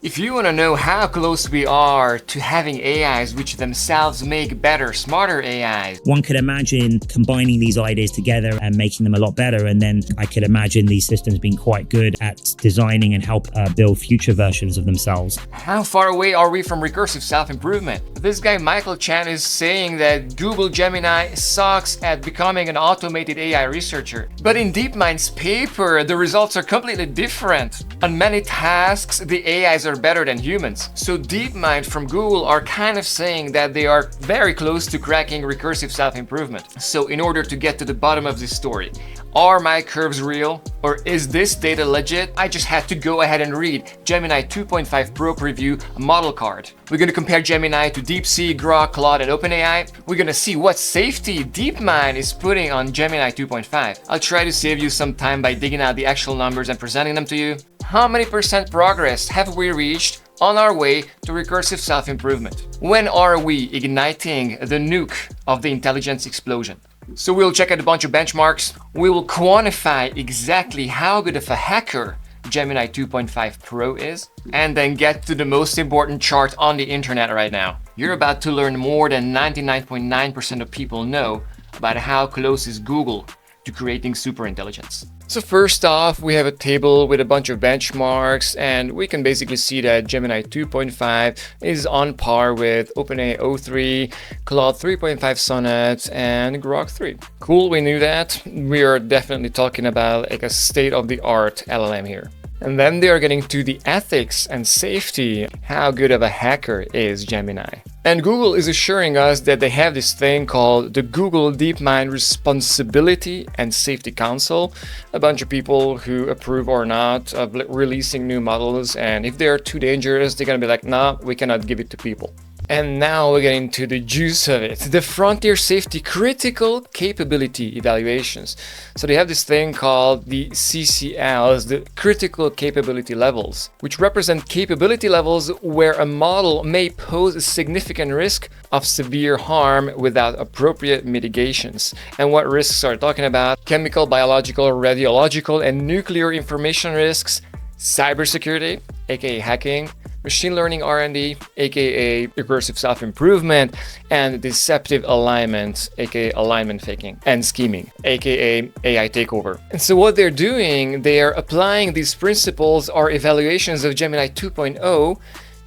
If you want to know how close we are to having AIs which themselves make better, smarter AIs. One could imagine combining these ideas together and making them a lot better. And then I could imagine these systems being quite good at designing and help build future versions of themselves. How far away are we from recursive self-improvement? This guy Michael Chan is saying that Google Gemini sucks at becoming an automated AI researcher. But in DeepMind's paper, the results are completely different. On many tasks, the AIs are better than humans. So DeepMind from Google are kind of saying that they are very close to cracking recursive self-improvement. So in order to get to the bottom of this story, are my curves real? Or is this data legit? I just had to go ahead and read Gemini 2.5 Pro Preview model card. We're going to compare Gemini to DeepSeek, Grok, Claude, and OpenAI. We're going to see what safety DeepMind is putting on Gemini 2.5. I'll try to save you some time by digging out the actual numbers and presenting them to you. How many % progress have we reached on our way to recursive self-improvement? When are we igniting the nuke of the intelligence explosion? So we'll check out a bunch of benchmarks. We will quantify exactly how good of a hacker Gemini 2.5 Pro is, and then get to the most important chart on the internet right now. You're about to learn more than 99.9% of people know about how close is Google to creating superintelligence. So first off, we have a table with a bunch of benchmarks, and we can basically see that Gemini 2.5 is on par with OpenAI O3, Claude 3.5 Sonnet, and Grok 3. Cool, we knew that. We are definitely talking about like a state-of-the-art LLM here. And then they are getting to the ethics and safety. How good of a hacker is Gemini? And Google is assuring us that they have this thing called the Google DeepMind Responsibility and Safety Council. A bunch of people who approve or not of releasing new models. And if they're too dangerous, they're gonna be like, nah, we cannot give it to people. And now we're getting to the juice of it, the Frontier Safety Critical Capability Evaluations. So they have this thing called the CCLs, the Critical Capability Levels, which represent capability levels where a model may pose a significant risk of severe harm without appropriate mitigations. And what risks are talking about? Chemical, biological, radiological, and nuclear information risks, cybersecurity, aka hacking, machine learning R&D, aka recursive self-improvement, and deceptive alignment, aka alignment faking, and scheming, aka AI takeover. And so what they're doing, they are applying these principles or evaluations of Gemini 2.0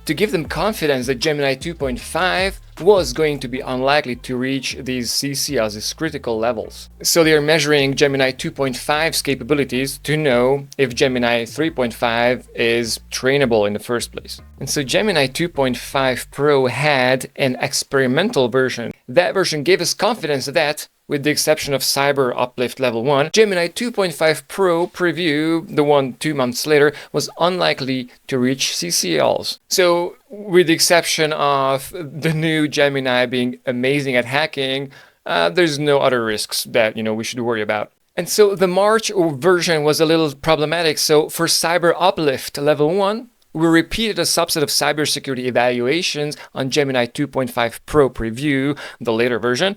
to give them confidence that Gemini 2.5 was going to be unlikely to reach these CCLs, these critical levels. So they are measuring Gemini 2.5's capabilities to know if Gemini 3.5 is trainable in the first place. And so Gemini 2.5 Pro had an experimental version. That version gave us confidence that, with the exception of Cyber Uplift Level 1, Gemini 2.5 Pro Preview, the one 2 months later, was unlikely to reach CCLs. So, with the exception of the new Gemini being amazing at hacking, there's no other risks that, we should worry about. And so the March version was a little problematic. So for Cyber Uplift Level 1, we repeated a subset of cybersecurity evaluations on Gemini 2.5 Pro Preview, the later version,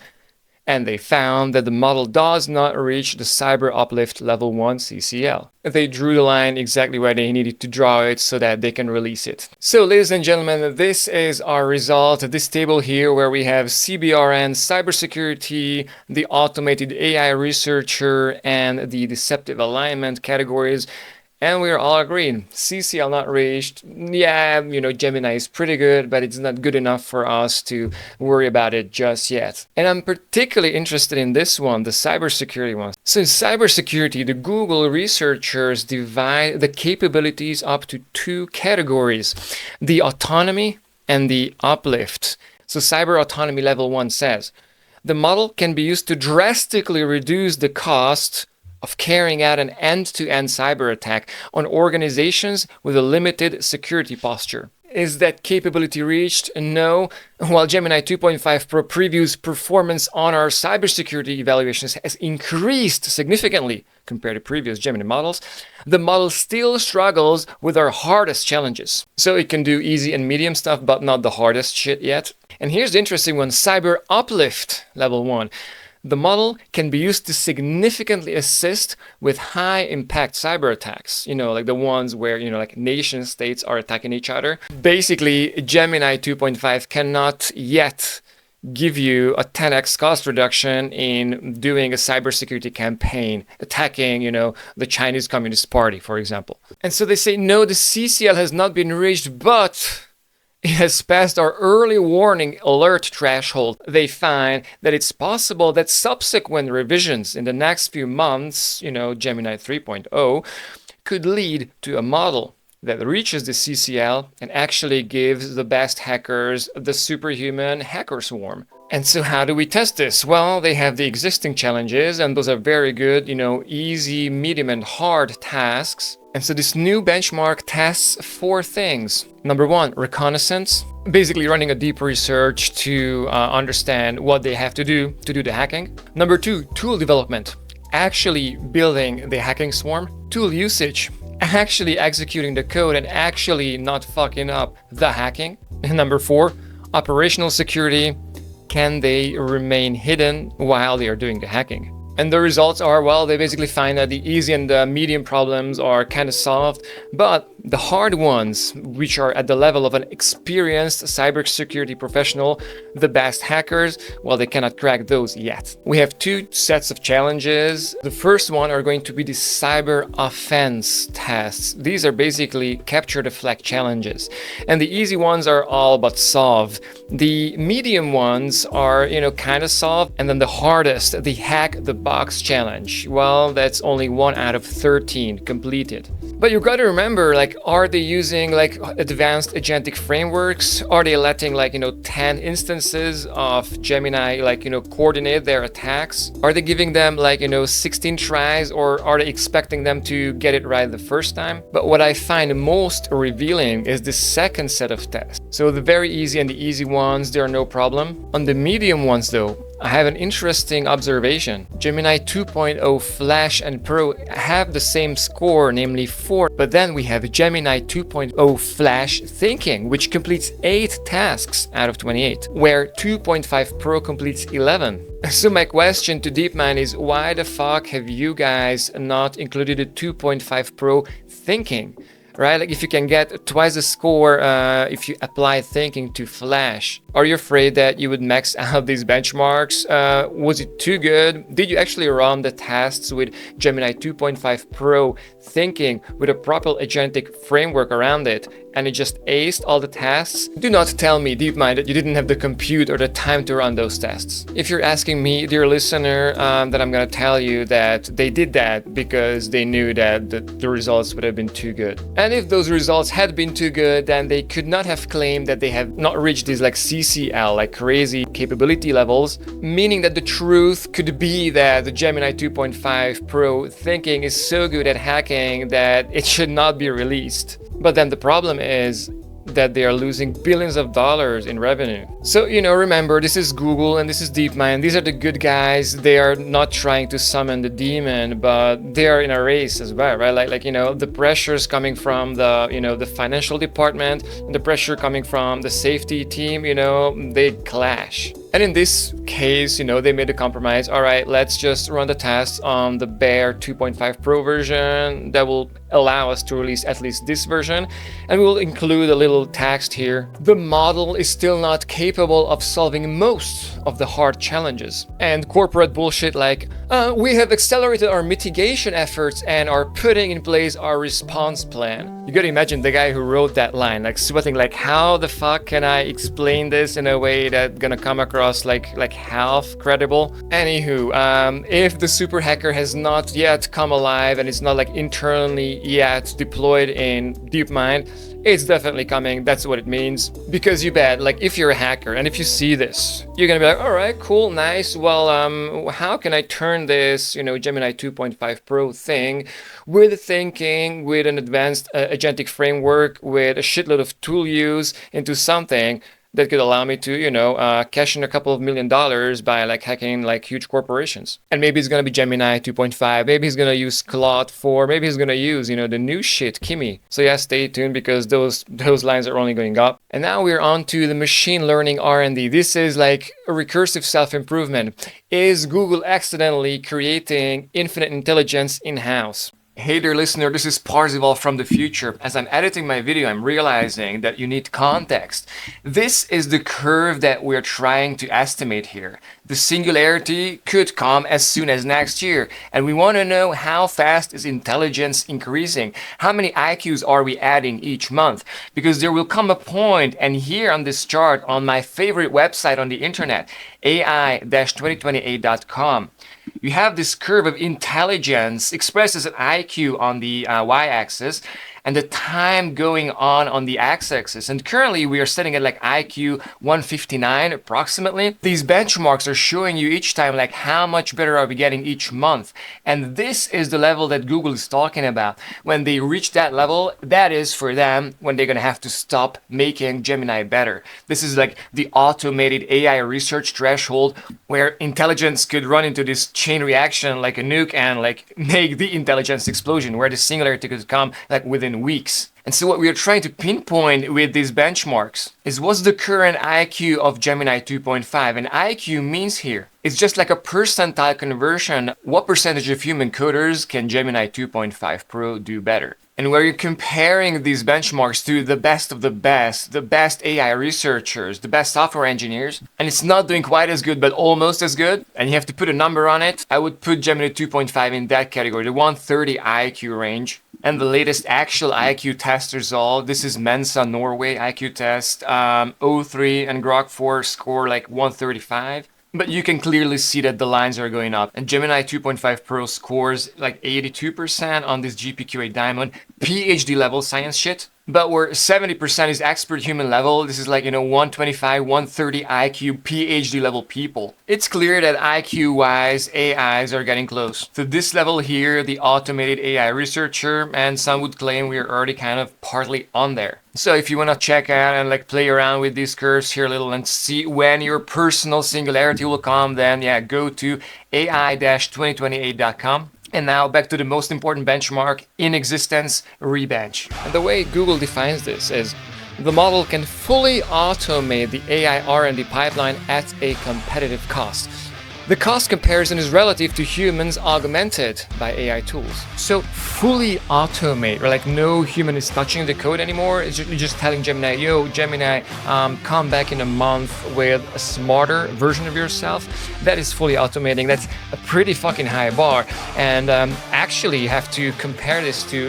and they found that the model does not reach the Cyber Uplift Level 1 CCL. They drew the line exactly where they needed to draw it so that they can release it. So ladies and gentlemen, this is our result, this table here where we have CBRN, cybersecurity, the automated AI researcher, and the deceptive alignment categories. And we are all agreed, CCL not reached. Yeah, Gemini is pretty good, but it's not good enough for us to worry about it just yet. And I'm particularly interested in this one, the cybersecurity one. So in cybersecurity, the Google researchers divide the capabilities up to 2 categories, the autonomy and the uplift. So Cyber Autonomy Level 1 says, the model can be used to drastically reduce the cost of carrying out an end-to-end cyber attack on organizations with a limited security posture. Is that capability reached? No. While Gemini 2.5 Pro Preview's performance on our cybersecurity evaluations has increased significantly compared to previous Gemini models, the model still struggles with our hardest challenges. So it can do easy and medium stuff, but not the hardest shit yet. And here's the interesting one, Cyber Uplift Level 1. The model can be used to significantly assist with high-impact cyber attacks, like the ones where, like nation states are attacking each other. Basically, Gemini 2.5 cannot yet give you a 10x cost reduction in doing a cybersecurity campaign, attacking, the Chinese Communist Party, for example. And so they say, no, the CCL has not been reached, but it has passed our early warning alert threshold. They find that it's possible that subsequent revisions in the next few months, Gemini 3.0, could lead to a model that reaches the CCL and actually gives the best hackers the superhuman hacker swarm. And so how do we test this? Well, they have the existing challenges, and those are very good, easy, medium, and hard tasks. And so this new benchmark tests 4 things. Number 1, reconnaissance. Basically running a deep research to understand what they have to do the hacking. Number 2, tool development. Actually building the hacking swarm. Tool usage. Actually executing the code and actually not fucking up the hacking. And number 4, operational security. Can they remain hidden while they are doing the hacking? And the results are, well, they basically find that the easy and the medium problems are kind of solved, but the hard ones, which are at the level of an experienced cybersecurity professional, the best hackers, well, they cannot crack those yet. We have 2 sets of challenges. The first one are going to be the cyber offense tests. These are basically capture the flag challenges. And the easy ones are all but solved. The medium ones are, kind of solved. And then the hardest, the hack the box challenge, well, that's only 1 out of 13 completed. But you gotta remember, are they using advanced agentic frameworks? Are they letting 10 instances of Gemini coordinate their attacks? Are they giving them 16 tries, or are they expecting them to get it right the first time? But what I find most revealing is the second set of tests. So the very easy and the easy ones, they are no problem. On the medium ones though, I have an interesting observation. Gemini 2.0 Flash and Pro have the same score, namely 4, but then we have Gemini 2.0 Flash Thinking, which completes 8 tasks out of 28, where 2.5 Pro completes 11. So my question to DeepMind is, why the fuck have you guys not included the 2.5 Pro Thinking? Right? If you can get twice the score if you apply thinking to Flash. Are you afraid that you would max out these benchmarks? Was it too good? Did you actually run the tests with Gemini 2.5 Pro Thinking with a proper agentic framework around it, and it just aced all the tests? Do not tell me, DeepMind, that you didn't have the compute or the time to run those tests. If you're asking me, dear listener, then I'm gonna tell you that they did that because they knew that the results would have been too good. And if those results had been too good, then they could not have claimed that they have not reached these CCL, crazy capability levels, meaning that the truth could be that the Gemini 2.5 Pro Thinking is so good at hacking that it should not be released. But then the problem is that they are losing billions of dollars in revenue. So, remember, this is Google and this is DeepMind. These are the good guys. They are not trying to summon the demon, but they are in a race as well, right? The pressures coming from the financial department and the pressure coming from the safety team, they clash. And in this case, they made a compromise. All right, let's just run the tests on the bare 2.5 Pro version that will allow us to release at least this version. And we will include a little text here. The model is still not capable of solving most of the hard challenges. And corporate bullshit we have accelerated our mitigation efforts and are putting in place our response plan. You gotta imagine the guy who wrote that line, sweating, how the fuck can I explain this in a way that's gonna come across like half credible? Anywho, if the Superhacker has not yet come alive and it's not internally yet deployed in DeepMind, it's definitely coming. That's what it means. Because you bet, if you're a hacker and if you see this, you're gonna be like, all right, cool, nice. Well, how can I turn this, Gemini 2.5 Pro thing with thinking, with an advanced agentic framework, with a shitload of tool use into something that could allow me to, cash in a couple of $1 million by like hacking like huge corporations. And maybe it's going to be Gemini 2.5. Maybe he's going to use Claude 4. Maybe he's going to use, the new shit, Kimi. So yeah, stay tuned because those lines are only going up. And now we're on to the machine learning R&D. This is like a recursive self-improvement. Is Google accidentally creating infinite intelligence in-house? Hey there listener, this is Parzival from the future. As I'm editing my video, I'm realizing that you need context. This is the curve that we're trying to estimate here. The singularity could come as soon as next year, and we want to know how fast is intelligence increasing? How many IQs are we adding each month? Because there will come a point, and here on this chart on my favorite website on the internet, ai-2028.com, you have this curve of intelligence expressed as an IQ on the y-axis and the time going on the x-axis. And currently we are setting at like IQ 159 approximately. These benchmarks are showing you each time like how much better are we getting each month. And this is the level that Google is talking about. When they reach that level, that is for them when they're gonna have to stop making Gemini better. This is like the automated AI research threshold where intelligence could run into this chain reaction like a nuke and like make the intelligence explosion, where the singularity could come like within weeks. And so what we are trying to pinpoint with these benchmarks is what's the current IQ of Gemini 2.5. And IQ means here, it's just like a percentile conversion. What percentage of human coders can Gemini 2.5 Pro do better? And where you're comparing these benchmarks to the best of the best AI researchers, the best software engineers, and it's not doing quite as good, but almost as good, and you have to put a number on it, I would put Gemini 2.5 in that category, the 130 IQ range. And the latest actual IQ test result, this is Mensa Norway IQ test, O3 and Grok 4 score like 135. But you can clearly see that the lines are going up. And Gemini 2.5 Pro scores like 82% on this GPQA Diamond, PhD level science shit. But where 70% is expert human level, this is like, 125, 130 IQ, PhD level people. It's clear that IQ-wise, AIs are getting close. To this level here, the automated AI researcher, and some would claim we're already kind of partly on there. So if you want to check out and like play around with these curves here a little and see when your personal singularity will come, then yeah, go to ai-2028.com. And now back to the most important benchmark in existence, RE-Bench. And the way Google defines this is the model can fully automate the AI R&D pipeline at a competitive cost. The cost comparison is relative to humans augmented by AI tools. So fully automate, or like no human is touching the code anymore. It's just telling Gemini, yo, Gemini, come back in a month with a smarter version of yourself. That is fully automating. That's a pretty fucking high bar. And actually you have to compare this to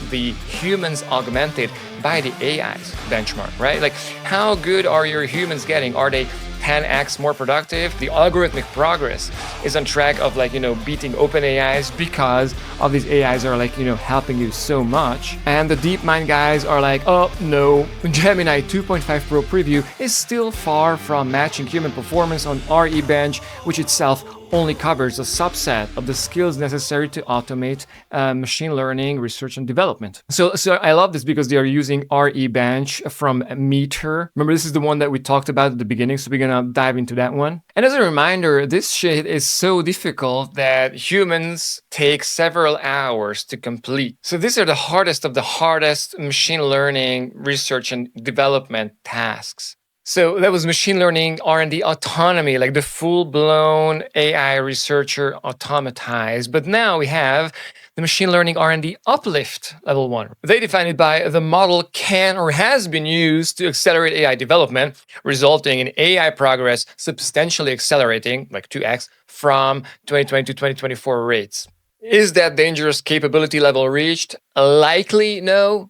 the humans augmented by the AI's benchmark, right? Like how good are your humans getting? Are they 10x more productive? The algorithmic progress is on track of like, beating OpenAI's because of these AIs are like, helping you so much. And the DeepMind guys are like, oh no, Gemini 2.5 Pro preview is still far from matching human performance on RE-Bench, which itself only covers a subset of the skills necessary to automate machine learning research and development. So I love this because they are using RE-Bench from METR. Remember, this is the one that we talked about at the beginning, so we're gonna dive into that one. And as a reminder, this shit is so difficult that humans take several hours to complete. So these are the hardest of the hardest machine learning research and development tasks. So that was machine learning R&D autonomy, like the full-blown AI researcher automatized. But now we have the machine learning R&D uplift level 1. They define it by the model can or has been used to accelerate AI development, resulting in AI progress substantially accelerating, like 2x, from 2020 to 2024 rates. Is that dangerous capability level reached? Likely no.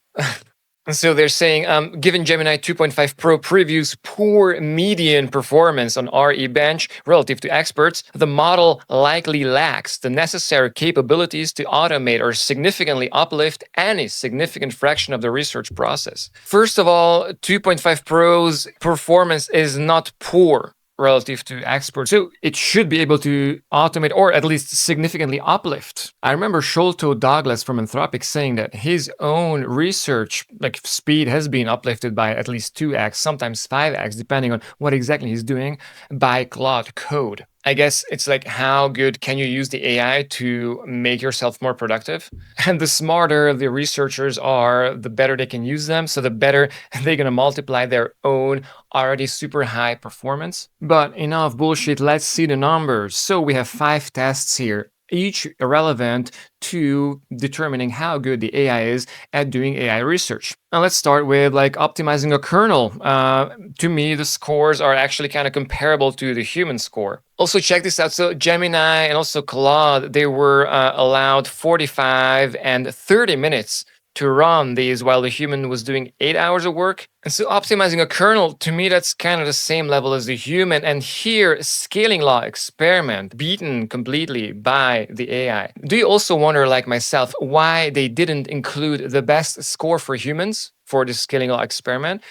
So they're saying, given Gemini 2.5 Pro preview's poor median performance on RE-Bench relative to experts, the model likely lacks the necessary capabilities to automate or significantly uplift any significant fraction of the research process. First of all, 2.5 Pro's performance is not poor. relative to experts. So it should be able to automate or at least significantly uplift. I remember Sholto Douglas from Anthropic saying that his own research like speed has been uplifted by at least 2x, sometimes 5x, depending on what exactly he's doing by Claude Code. I guess it's like, how good can you use the AI to make yourself more productive? And the smarter the researchers are, the better they can use them. So the better they're going to multiply their own already super high performance. But enough bullshit. Let's see the numbers. So we have 5 tests here, each relevant to determining how good the AI is at doing AI research. Now let's start with like optimizing a kernel. To me, the scores are actually kind of comparable to the human score. Also check this out. So Gemini and also Claude, they were allowed 45 and 30 minutes to run these while the human was doing 8 hours of work. And so optimizing a kernel, to me, that's kind of the same level as the human. And here, scaling law experiment beaten completely by the AI. Do you also wonder, like myself, why they didn't include the best score for humans for the scaling law experiment?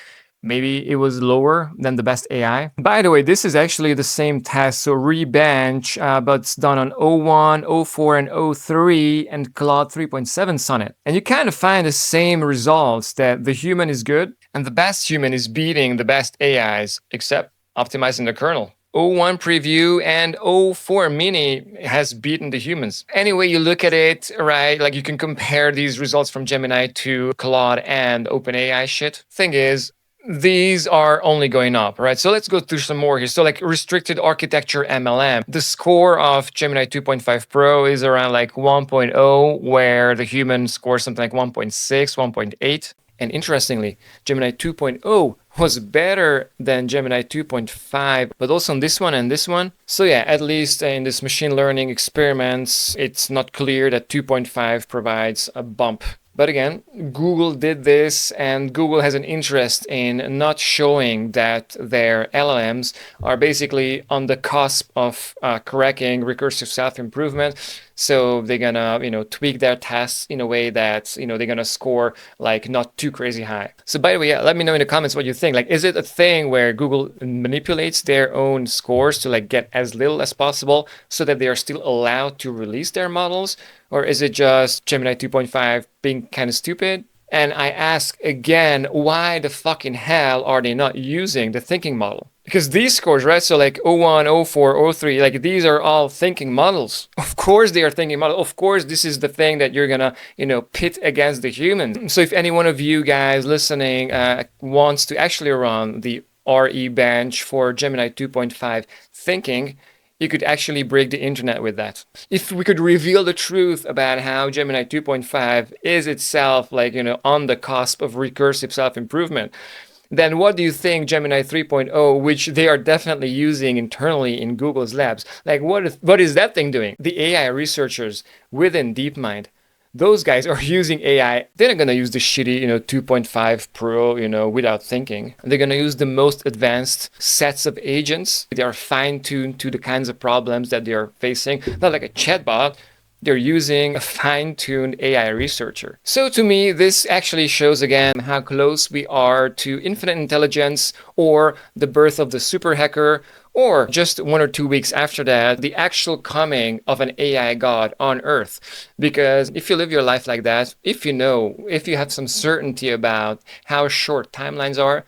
Maybe it was lower than the best AI. By the way, this is actually the same test, so re-bench, but it's done on O1, O4, and O3, and Claude 3.7 Sonnet. And you kind of find the same results, that the human is good, and the best human is beating the best AIs, except optimizing the kernel. O1 preview and O4 mini has beaten the humans. Anyway, you look at it, right? Like you can compare these results from Gemini to Claude and OpenAI shit. Thing is, these are only going up, right? So let's go through some more here. So like restricted architecture MLM, the score of Gemini 2.5 Pro is around like 1.0, where the human scores something like 1.6, 1.8. And interestingly, Gemini 2.0 was better than Gemini 2.5, but also on this one and this one. So yeah, at least in this machine learning experiments, it's not clear that 2.5 provides a bump. But again, Google did this, and Google has an interest in not showing that their LLMs are basically on the cusp of correcting recursive self-improvement. So they're gonna, tweak their tests in a way that, they're gonna score like not too crazy high. So by the way, yeah, let me know in the comments what you think. Like, is it a thing where Google manipulates their own scores to like get as little as possible so that they are still allowed to release their models? Or is it just Gemini 2.5 being kind of stupid? And I ask again, why the fucking hell are they not using the thinking model? Because these scores, right? So like O1, O4, O3, like these are all thinking models. Of course they are thinking models. Of course this is the thing that you're gonna, pit against the human. So if any one of you guys listening wants to actually run the RE-Bench for Gemini 2.5 thinking, you could actually break the internet with that. If we could reveal the truth about how Gemini 2.5 is itself like, on the cusp of recursive self-improvement, then what do you think Gemini 3.0, which they are definitely using internally in Google's labs, like what is that thing doing? The AI researchers within DeepMind, those guys are using AI. They're not going to use the shitty, 2.5 Pro, without thinking. They're going to use the most advanced sets of agents. They are fine-tuned to the kinds of problems that they are facing. Not like a chatbot. They're using a fine-tuned AI researcher. So to me, this actually shows again how close we are to infinite intelligence, or the birth of the Superhacker, or just 1 or 2 weeks after that, the actual coming of an AI god on Earth. Because if you live your life like that, if you have some certainty about how short timelines are,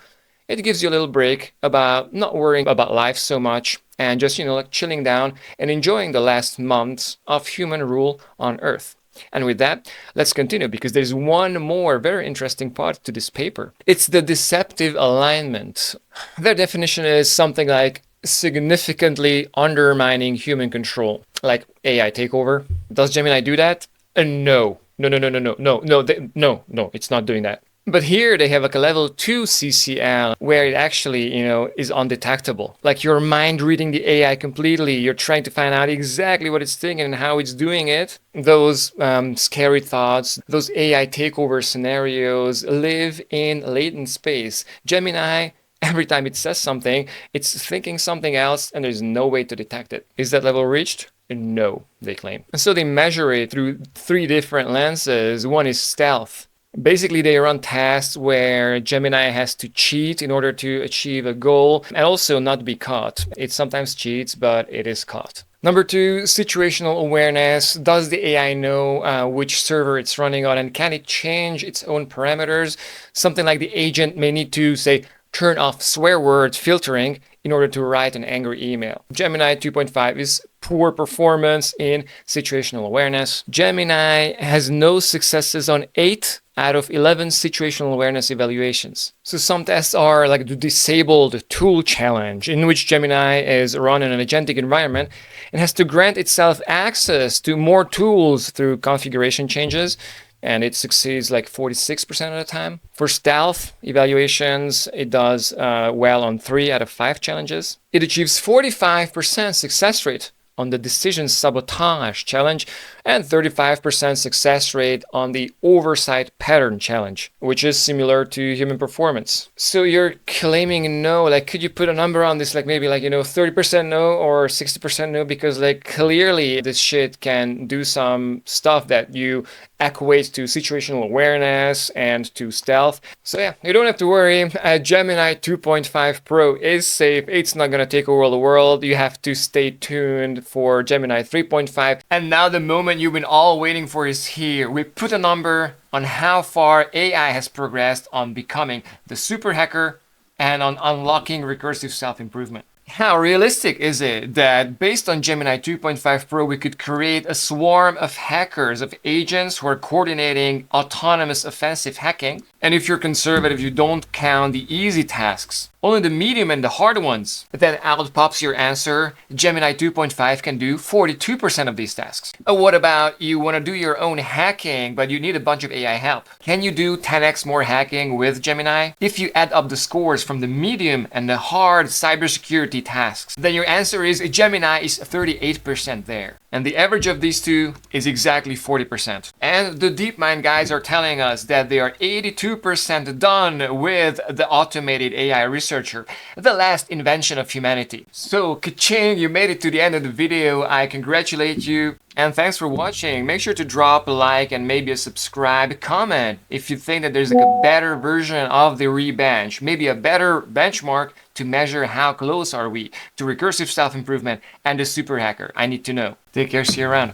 it gives you a little break about not worrying about life so much, and just, like chilling down and enjoying the last months of human rule on Earth. And with that, let's continue, because there's one more very interesting part to this paper. It's the deceptive alignment. Their definition is something like significantly undermining human control, like AI takeover. Does Gemini do that? No, it's not doing that. But here they have like a level 2 CCL where it actually, is undetectable. Like you're mind reading the AI completely. You're trying to find out exactly what it's thinking and how it's doing it. Those scary thoughts, those AI takeover scenarios live in latent space. Gemini, every time it says something, it's thinking something else, and there's no way to detect it. Is that level reached? No, they claim. And so they measure it through 3 different lenses. One is stealth, Basically, they run tasks where Gemini has to cheat in order to achieve a goal and also not be caught. It sometimes cheats, but it is caught. Number two, situational awareness. Does the AI know which server it's running on, and can it change its own parameters? Something like the agent may need to, say, turn off swear word filtering in order to write an angry email. Gemini 2.5 is poor performance in situational awareness. Gemini has no successes on 8 out of 11 situational awareness evaluations. So some tests are like the disabled tool challenge, in which Gemini is run in an agentic environment and has to grant itself access to more tools through configuration changes, and it succeeds like 46% of the time. For stealth evaluations, it does well on 3 out of 5 challenges. It achieves 45% success rate on the decision sabotage challenge and 35% success rate on the oversight pattern challenge, which is similar to human performance. So you're claiming no, like could you put a number on this, like maybe like, 30% no or 60% no, because like clearly this shit can do some stuff that you equate to situational awareness and to stealth. So yeah, you don't have to worry. Gemini 2.5 Pro is safe. It's not gonna take over the world. You have to stay tuned for Gemini 3.5. And now the moment you've been all waiting for is here. We put a number on how far AI has progressed on becoming the Superhacker and on unlocking recursive self-improvement. How realistic is it that based on Gemini 2.5 Pro, we could create a swarm of hackers, of agents who are coordinating autonomous offensive hacking? And if you're conservative, you don't count the easy tasks, only the medium and the hard ones. But then out pops your answer. Gemini 2.5 can do 42% of these tasks. What about you want to do your own hacking, but you need a bunch of AI help? Can you do 10x more hacking with Gemini? If you add up the scores from the medium and the hard cybersecurity tasks, then your answer is Gemini is 38% there. And the average of these two is exactly 40%. And the DeepMind guys are telling us that they are 82% done with the automated AI researcher, the last invention of humanity. So, ka-ching, you made it to the end of the video. I congratulate you. And thanks for watching. Make sure to drop a like and maybe a subscribe, comment if you think that there's like a better version of the RE-Bench, maybe a better benchmark to measure how close are we to recursive self-improvement and the Superhacker. I need to know. Take care, see you around.